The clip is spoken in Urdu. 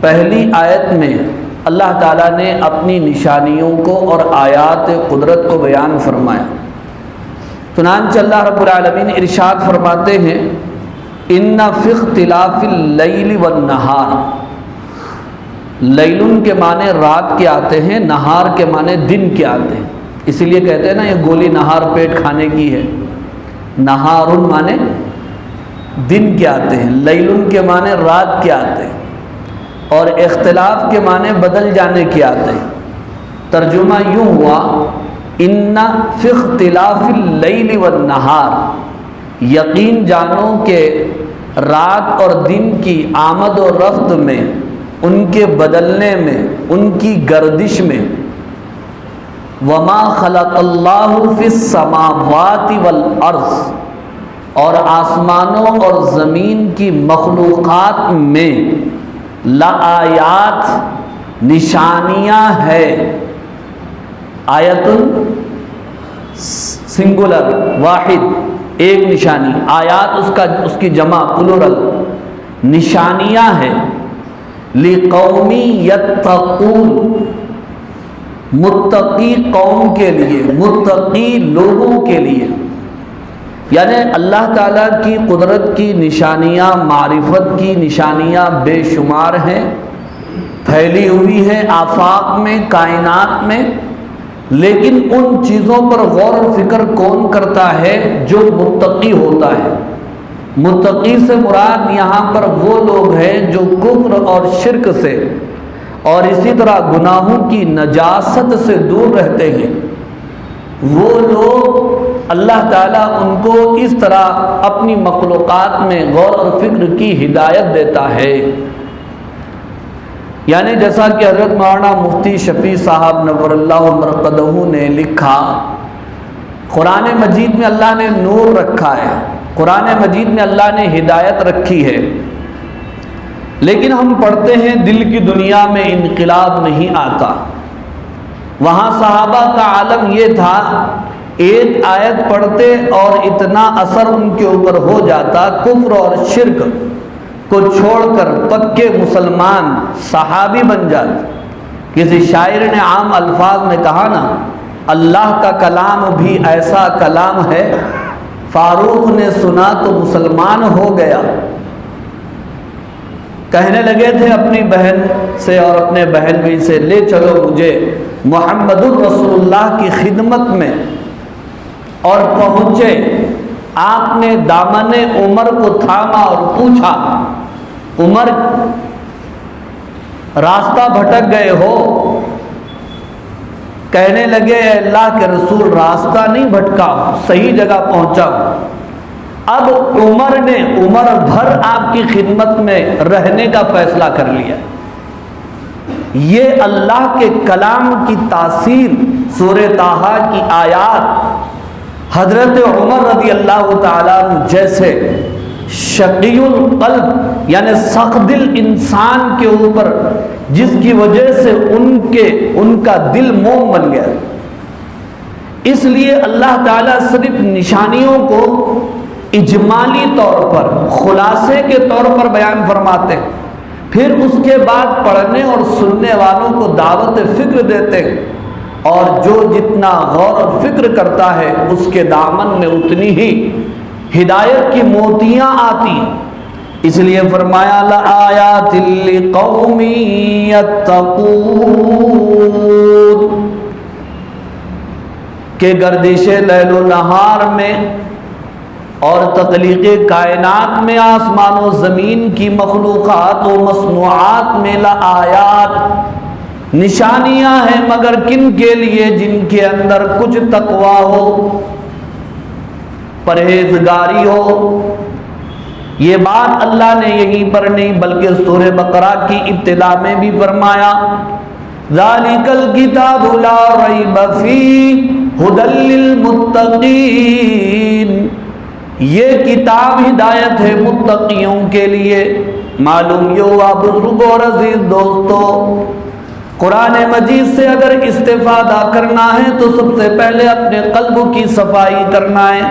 پہلی آیت میں اللہ تعالیٰ نے اپنی نشانیوں کو اور آیات قدرت کو بیان فرمایا۔ چنانچہ اللہ رب العالمین ارشاد فرماتے ہیں ان فی اختلاف اللیل والنہار، لیلن کے معنی رات کے آتے ہیں، نہار کے معنی دن کے آتے ہیں، اسی لیے کہتے ہیں نا یہ گولی نہار پیٹ کھانے کی ہے۔ نہارن معنی دن کے آتے ہیں، لیلن کے معنی رات کے آتے ہیں، اور اختلاف کے معنی بدل جانے کے آتے ہیں۔ ترجمہ یوں ہوا ان فی اختلاف اللیل والنہار، یقین جانو کہ رات اور دن کی آمد و رفت میں، ان کے بدلنے میں، ان کی گردش میں، وما خلق اللہ فی السماوات والارض، اور آسمانوں اور زمین کی مخلوقات میں لآیات نشانیاں ہے۔ آیت سنگولر واحد ایک نشانی، آیات اس کی جمع پلورل، نشانیاں ہیں۔ لقوم یتقون، متقی قوم کے لیے، متقی لوگوں کے لیے، یعنی اللہ تعالیٰ کی قدرت کی نشانیاں، معرفت کی نشانیاں بے شمار ہیں، پھیلی ہوئی ہیں آفاق میں، کائنات میں، لیکن ان چیزوں پر غور و فکر کون کرتا ہے؟ جو متقی ہوتا ہے۔ متقی سے مراد یہاں پر وہ لوگ ہیں جو کفر اور شرک سے اور اسی طرح گناہوں کی نجاست سے دور رہتے ہیں۔ وہ لوگ اللہ تعالیٰ ان کو اس طرح اپنی مخلوقات میں غور اور فکر کی ہدایت دیتا ہے۔ یعنی جیسا کہ حضرت مولانا مفتی شفیع صاحب نور اللہ مرقدہ نے لکھا، قرآن مجید میں اللہ نے نور رکھا ہے، قرآن مجید میں اللہ نے ہدایت رکھی ہے، لیکن ہم پڑھتے ہیں دل کی دنیا میں انقلاب نہیں آتا۔ وہاں صحابہ کا عالم یہ تھا، ایک آیت پڑھتے اور اتنا اثر ان کے اوپر ہو جاتا، کفر اور شرک کو چھوڑ کر پکے مسلمان صحابی بن جاتے۔ کسی شاعر نے عام الفاظ میں کہا نا، اللہ کا کلام بھی ایسا کلام ہے، فاروق نے سنا تو مسلمان ہو گیا۔ کہنے لگے تھے اپنی بہن سے اور اپنے بہن بھی سے، لے چلو مجھے محمد الرسول اللہ کی خدمت میں، اور پہنچے۔ آپ نے دامن عمر کو تھاما اور پوچھا، عمر راستہ بھٹک گئے ہو؟ کہنے لگے اے اللہ کے رسول راستہ نہیں بھٹکا، صحیح جگہ پہنچا۔ اب عمر نے عمر بھر آپ کی خدمت میں رہنے کا فیصلہ کر لیا۔ یہ اللہ کے کلام کی تاثیر، سورہ طٰہٰ کی آیات حضرت عمر رضی اللہ تعالیٰ عنہ جیسے شقی القلب یعنی سخت دل انسان کے اوپر، جس کی وجہ سے ان کا دل موم بن گیا۔ اس لیے اللہ تعالیٰ صرف نشانیوں کو اجمالی طور پر، خلاصے کے طور پر بیان فرماتے ہیں، پھر اس کے بعد پڑھنے اور سننے والوں کو دعوت فکر دیتے ہیں، اور جو جتنا غور و فکر کرتا ہے اس کے دامن میں اتنی ہی ہدایت کی موتیاں آتی ہیں۔ اس لیے فرمایا لآیات لقوم یتقون، کہ گردش لیل و نہار میں اور تخلیق کائنات میں، آسمان و زمین کی مخلوقات و مصنوعات میں لآیات نشانیاں ہیں، مگر کن کے لیے؟ جن کے اندر کچھ تقویٰ ہو، پرہیزگاری ہو۔ یہ بات اللہ نے یہیں پر نہیں بلکہ سورہ بقرہ کی ابتدا میں بھی فرمایا، ذالک الکتاب لا ریب فیہ ھدی للمتقین، یہ کتاب ہدایت ہے متقیوں کے لیے۔ معلوم یہ ہوا بزرگوں اور عزیز دوستو، قرآن مجید سے اگر استفادہ کرنا ہے تو سب سے پہلے اپنے قلب کی صفائی کرنا ہے۔